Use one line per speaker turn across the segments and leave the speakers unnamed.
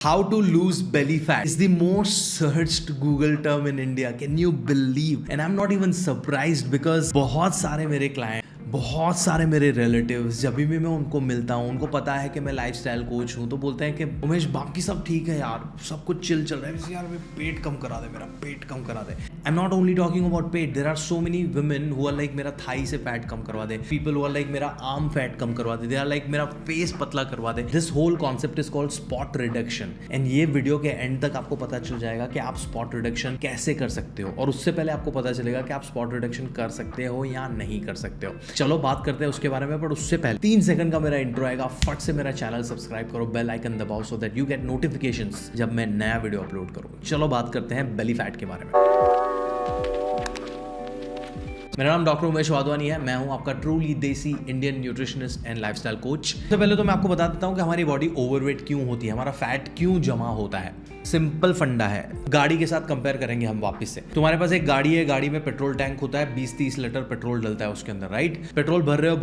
How to lose belly fat is the most searched Google term in India. Can you believe? And I'm not even surprised because बहुत सारे मेरे client, बहुत सारे मेरे relatives, जब भी मैं उनको मिलता हूँ, उनको पता है कि मैं लाइफस्टाइल कोच हूँ, तो बोलते हैं कि उमेश बाकी सब ठीक है यार, सब कुछ चिल चल रहा है, यार मैं पेट कम करा दे, मेरा पेट कम करा दे। I am not only talking about पेट, there are so many women who are like मेरा थाई से फैट कम करवा दे, पीपल हु आर लाइक मेरा आर्म फैट कम करवा दे, दे आर लाइक मेरा फेस पतला करवा दे। This whole concept is called spot reduction. And ये वीडियो के एंड तक आपको पता चल जाएगा कि आप स्पॉट रिडक्शन कैसे कर सकते हो, और उससे पहले आपको पता चलेगा कि आप स्पॉट रिडक्शन कर सकते हो या नहीं कर सकते हो। चलो बात करते हैं उसके बारे में, पर उससे पहले 3 सेकंड का मेरा इंट्रो आएगा। फट से मेरा चैनल सब्सक्राइब करो, बेल आइकन दबाओ so that you get notifications जब मैं नया वीडियो अपलोड करूँ। चलो बात करते हैं बेली फैट के बारे में। मेरा नाम डॉक्टर उमेश वाधवानी है, मैं हूं आपका ट्रूली देसी Indian nutritionist and lifestyle coach. सबसे पहले तो मैं आपको बता देता हूं कि हमारी बॉडी ओवरवेट क्यों होती है, हमारा फैट क्यों जमा होता है। सिंपल फंडा है, गाड़ी के साथ कंपेयर करेंगे हम वापस से। तुम्हारे पास एक गाड़ी है, गाड़ी में पेट्रोल टैंक होता है, 20-30 लीटर पेट्रोल डलता है उसके अंदर, राइट। पेट्रोल भर रहे हो,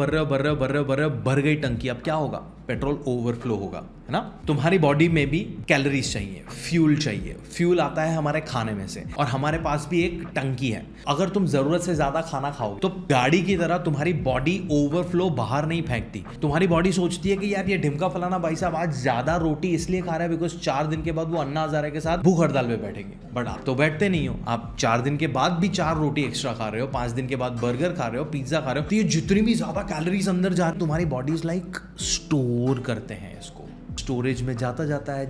भर गई टंकी, अब क्या होगा? पेट्रोल ओवरफ्लो होगा, है ना। तुम्हारी बॉडी में भी कैलोरीज चाहिए, फ्यूल चाहिए। फ्यूल आता है हमारे खाने में से, और हमारे पास भी एक टंकी है। अगर तुम जरूरत से ज्यादा खाना खाओ तो गाड़ी की तरह तुम्हारी बॉडी ओवरफ्लो बाहर नहीं फेंकती। तुम्हारी बॉडी सोचती है कि यार ये ढिमका फलाना भाई साहब आज ज्यादा रोटी इसलिए खा रहा है बिकॉज 4 दिन के बाद वो अन्ना हजारे के साथ भूख हड़ताल पे बैठेंगे। बट आप तो बैठते नहीं हो, आप 4 दिन के बाद भी 4 रोटी एक्स्ट्रा खा रहे हो, 5 दिन के बाद बर्गर खा रहे हो, पिज्जा खा रहे हो। तो ये जितनी भी ज्यादा कैलोरीज अंदर जा रही, तुम्हारी बॉडी इज लाइक स्टोर करते हैं इसको, स्टोरेज में जाता जाता है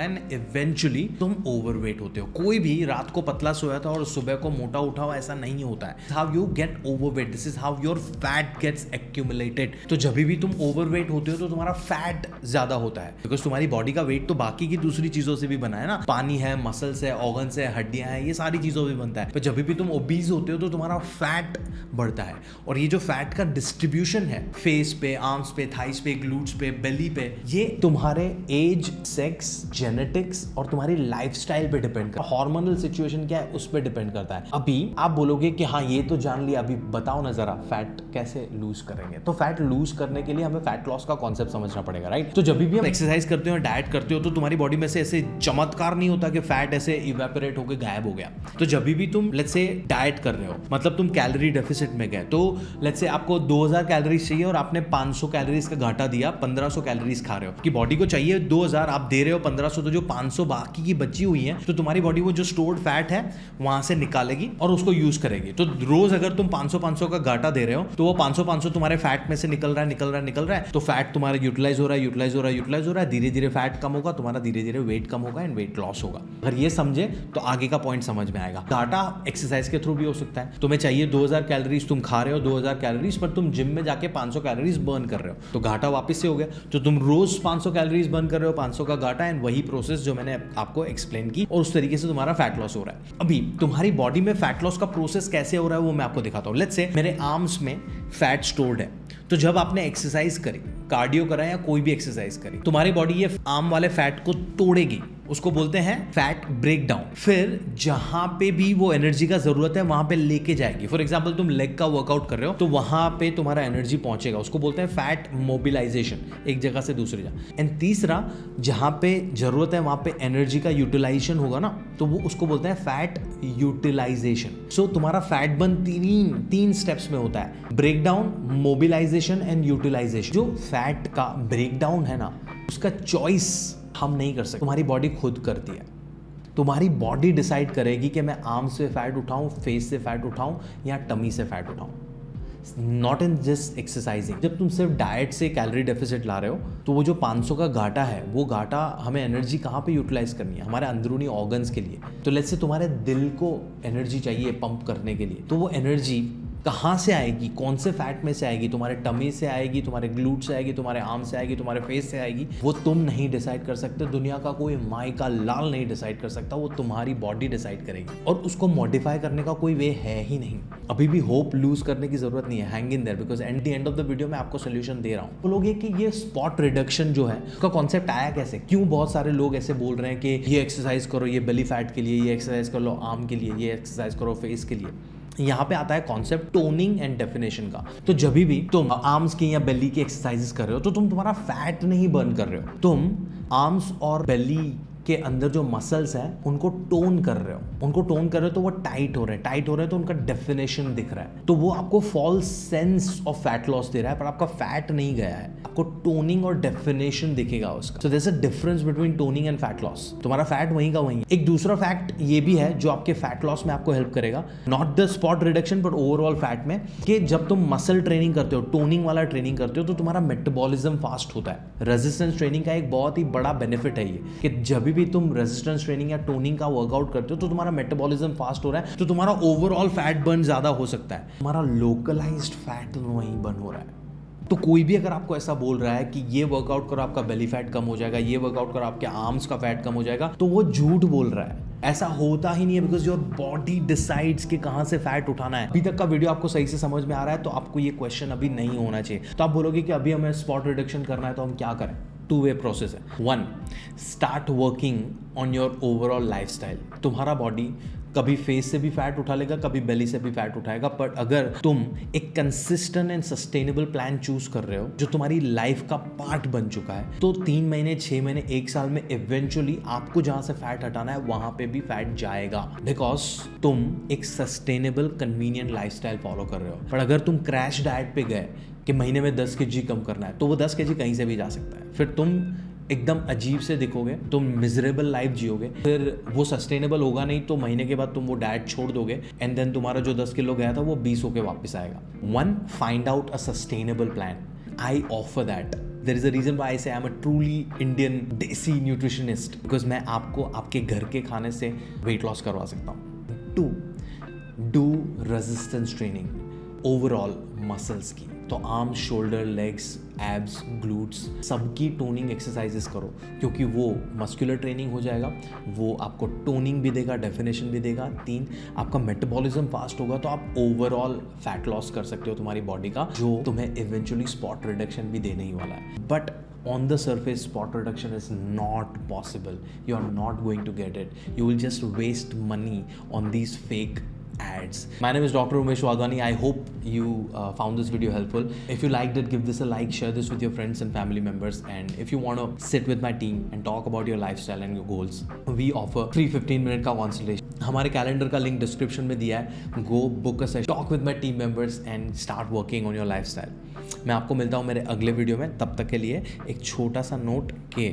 एंड इवेंचुअली तुम ओवरवेट होते हो। कोई भी रात को पतला सोया था और सुबह को मोटा उठा हुआ, ऐसा नहीं होता है। How you get overweight, this is how your fat gets accumulated. तो जब भी तुम ओवरवेट होते हो तो तुम्हारा फैट ज्यादा होता है, बिकॉज तुम्हारी बॉडी का वेट तो बाकी की दूसरी चीजों से भी बना है ना, पानी है, मसल्स है, ऑर्गन्स है, हड्डियां हैं, ये सारी चीजों से बनता है। तो जब भी तुम ओबीज होते हो तो तुम्हारा फैट बढ़ता है, और ये जो फैट का डिस्ट्रीब्यूशन है फेस पे, आर्म्स पे, थाइस पे, ग्लूट्स पे, बेली पे, ये तुम्हारे एज, सेक्स, जेनेटिक्स और तुम्हारी लाइफस्टाइल पे डिपेंड करता है। हार्मोनल सिचुएशन क्या है उस पे डिपेंड करता है। अभी आप बोलोगे कि हाँ ये तो जान लिया, अभी बताओ ना जरा फैट कैसे लूज करेंगे। तो फैट लूज करने के लिए हमें फैट लॉस का कॉन्सेप्ट समझना पड़ेगा, राइट। तो जब भी हम एक्सरसाइज करते हो, डाइट करते हो, तो तुम्हारी बॉडी में से ऐसे चमत्कार नहीं होता कि फैट ऐसे इवेपोरेट होकर गायब हो गया। तो जब भी तुम लेट्स से डाइट कर रहे हो, मतलब तुम कैलोरी डेफिसिट में गए, तो लेट्स से आपको 2000 कैलोरीज चाहिए और आपने 500 कैलोरीज का घाटा दिया, 1500 कैलोरीज खा रहे हो, कि बॉडी को चाहिए 2000, आप दे रहे हो 1500, तो जो 500 बाकी की बची हुई है, तो तुम्हारी बॉडी वो जो स्टोर्ड फैट है वहां से निकालेगी और उसको यूज करेगी। तो रोज अगर तुम 500 का घाटा दे रहे हो, तो वो 500 तुम्हारे फैट में से निकल रहा है, तो फैट तुम्हारा यूटिलाइज हो रहा है, धीरे धीरे फैट कम होगा, तुम्हारा धीरे धीरे वेट कम होगा एंड वेट लॉस होगा। अगर ये समझे तो आगे का पॉइंट समझ में आएगा। घाटा एक्सरसाइज के थ्रू भी हो सकता है। तुम्हें चाहिए 2000 कैलोरीज, तुम खा रहे हो 2000 कैलोरीज, पर तुम जिम में जाके 500 कैलोरीज बर्न कर रहे हो, तो घाटा वापस से हो गया। तो तुम रोज 500 कैलोरीज बर्न कर रहे हो, 500 का घाटा, एंड वही प्रोसेस जो मैंने आपको एक्सप्लेन की, और उस तरीके से तुम्हारा फैट लॉस हो रहा है। अभी तुम्हारी बॉडी में फैट लॉस का प्रोसेस कैसे हो रहा है वो मैं आपको दिखाता हूं। लेट्स से मेरे आर्म्स में फैट स्टोर्ड है, तो जब आपने एक्सरसाइज करी, कार्डियो करा या कोई भी एक्सरसाइज करी, तुम्हारी बॉडी ये आर्म वाले फैट को तोड़ेगी, उसको बोलते हैं फैट ब्रेक डाउन। फिर जहां पे भी वो एनर्जी का जरूरत है वहां पे लेके जाएगी। फॉर एग्जांपल तुम लेग का वर्कआउट कर रहे हो, तो वहां पे तुम्हारा एनर्जी पहुंचेगा, उसको बोलते हैं फैट मोबिलाइजेशन, एक जगह से दूसरी जगह। एंड तीसरा, जहां पे जरूरत है वहां पे एनर्जी का यूटिलाइजेशन होगा ना, तो वो उसको बोलते हैं फैट यूटिलाइजेशन। सो तुम्हारा फैट बर्न तीन स्टेप्स में होता है, break down, mobilisation and utilisation. जो फैट का ब्रेक डाउन है ना, उसका चॉइस हम नहीं कर सकते, तुम्हारी बॉडी खुद करती है। तुम्हारी बॉडी डिसाइड करेगी कि मैं आर्म से फैट उठाऊं, फेस से फैट उठाऊं या टमी से फैट उठाऊं। Not in just exercising. जब तुम सिर्फ डाइट से कैलोरी डेफिसिट ला रहे हो, तो वो जो 500 का घाटा है, वो घाटा हमें एनर्जी कहाँ पे यूटिलाइज करनी है? हमारे अंदरूनी ऑर्गन्स के लिए। तो लेट्स से तुम्हारे दिल को एनर्जी चाहिए पंप करने के लिए, तो वो एनर्जी कहाँ से आएगी, कौन से फैट में से आएगी? तुम्हारे टमी से आएगी, तुम्हारे ग्लूट से आएगी, तुम्हारे आर्म से आएगी, तुम्हारे फेस से आएगी? वो तुम नहीं डिसाइड कर सकते, दुनिया का कोई माई का लाल नहीं डिसाइड कर सकता, वो तुम्हारी बॉडी डिसाइड करेगी, और उसको मॉडिफाई करने का कोई वे है ही नहीं। अभी भी होप लूज करने की जरूरत नहीं है, hang in their, because at the end of the video मैं आपको सोल्यूशन दे रहा हूँ। बोलोगे कि ये स्पॉट रिडक्शन जो है उसका कॉन्सेप्ट आया कैसे? क्यों बहुत सारे लोग ऐसे बोल रहे हैं कि ये एक्सरसाइज करो ये बेली फैट के लिए, ये एक्सरसाइज कर लो आर्म के लिए, ये एक्सरसाइज करो फेस के लिए? यहाँ पे आता है कॉन्सेप्ट टोनिंग एंड डेफिनेशन का। तो जब भी तुम आर्म्स की या बेली की एक्सरसाइजेस कर रहे हो तो तुम तुम्हारा फैट नहीं बर्न कर रहे हो, तुम आर्म्स और बेली के अंदर जो मसल्स हैं उनको टोन कर रहे हो। उनको टोन कर रहे हो तो वो टाइट हो रहे हैं, टाइट हो रहे हैं तो उनका डेफिनेशन दिख रहा है। तो वो आपको false sense of fat loss दे रहा है, पर आपका फैट नहीं गया है, आपको टोनिंग और डेफिनेशन दिखेगा उसका। So there is a difference between toning and fat loss. तुम्हारा फैट वहीं का वहीं। एक दूसरा फैक्ट ये भी है जो आपके फैट लॉस में आपको हेल्प करेगा, not the spot reduction but overall fat में, कि जब तुम मसल ट्रेनिंग करते हो, टोनिंग वाला ट्रेनिंग करते हो, तो तुम्हारा मेटाबॉलिज्म फास्ट होता है। रेजिस्टेंस ट्रेनिंग का एक बहुत ही बड़ा बेनिफिट है ये, कि जब भी तुम रेजिस्टेंस ट्रेनिंग या टोनिंग का वर्कआउट करते हो तो तुम्हारा मेटाबॉलिज्म फास्ट हो रहा है, तो तुम्हारा ओवरऑल फैट बर्न ज्यादा हो सकता है, तुम्हारा लोकलाइज्ड फैट वहीं बर्न हो रहा है। तो कोई भी अगर आपको ऐसा बोल रहा है कि ये वर्कआउट करो आपका बेली फैट कम हो जाएगा, ये वर्कआउट करो आपके आर्म्स का फैट कम हो जाएगा, तो वो झूठ बोल रहा है। ऐसा होता ही नहीं है, बिकॉज योर बॉडी डिसाइड्स कि कहां से फैट उठाना है। अभी तक का वीडियो आपको सही से समझ में आ रहा है तो आपको ये क्वेश्चन अभी नहीं होना चाहिए। तो आप बोलोगे कि अभी हमें स्पॉट रिडक्शन करना है तो हम क्या करें? टू वे प्रोसेस है। 1, start working on your overall lifestyle. तुम्हारा बॉडी कभी फेस से भी फैट उठा लेगा, कभी बेली से भी फैट उठाएगा, पर अगर तुम एक consistent and sustainable plan choose कर रहे हो जो तुम्हारी लाइफ का पार्ट बन चुका है, तो 3 महीने, 6 महीने, 1 साल में इवेंचुअली आपको जहां से फैट हटाना है वहां पे भी फैट जाएगा, बिकॉज तुम एक सस्टेनेबल कन्वीनियंट लाइफस्टाइल फॉलो कर रहे हो। पर अगर तुम क्रैश डाइट पे गए कि महीने में 10 kg कम करना है, तो वो 10 kg कहीं से भी जा सकता है, फिर तुम एकदम अजीब से दिखोगे, तुम मिजरेबल लाइफ जियोगे, फिर वो सस्टेनेबल होगा नहीं, तो महीने के बाद तुम वो डाइट छोड़ दोगे एंड देन तुम्हारा जो 10 किलो गया था वो 20 होके वापस आएगा। 1, find out a sustainable plan. I offer that. There is a reason why I say I am a truly Indian desi nutritionist, because मैं आपको आपके घर के खाने से वेट लॉस करवा सकता हूँ। 2, do resistance training overall muscles की। तो arms, shoulder, legs, abs, glutes, सबकी टोनिंग एक्सरसाइजेस करो, क्योंकि वो मस्कुलर ट्रेनिंग हो जाएगा, वो आपको टोनिंग भी देगा, डेफिनेशन भी देगा। 3, आपका मेटाबॉलिज्म फास्ट होगा, तो आप ओवरऑल फैट लॉस कर सकते हो तुम्हारी बॉडी का, जो तुम्हें इवेंचुअली स्पॉट रिडक्शन भी देने ही वाला है। But on the surface, spot reduction is not possible. You are not going to get it. You will just waste money on these fake ads. My name is Dr. Umesh Wadhwani. I hope you found this video helpful. If you liked it, give this a like, share this with your friends and family members. And if you want to sit with my team and talk about your lifestyle and your goals, we offer free 15-minute का consultation. हमारे calendar का link description में दिया है। Go book a session, talk with my team members and start working on your lifestyle. मैं आपको मिलता हूँ मेरे अगले वीडियो में। तब तक के लिए एक छोटा सा नोट कि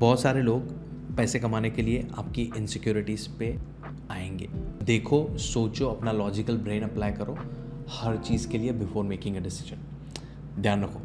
बहुत सारे लोग पैसे कमाने के लिए आपकी इनसिक्योरिटीज़ पे आएंगे। देखो, सोचो, अपना लॉजिकल ब्रेन अप्लाई करो हर चीज़ के लिए बिफोर मेकिंग अ डिसीजन। ध्यान रखो।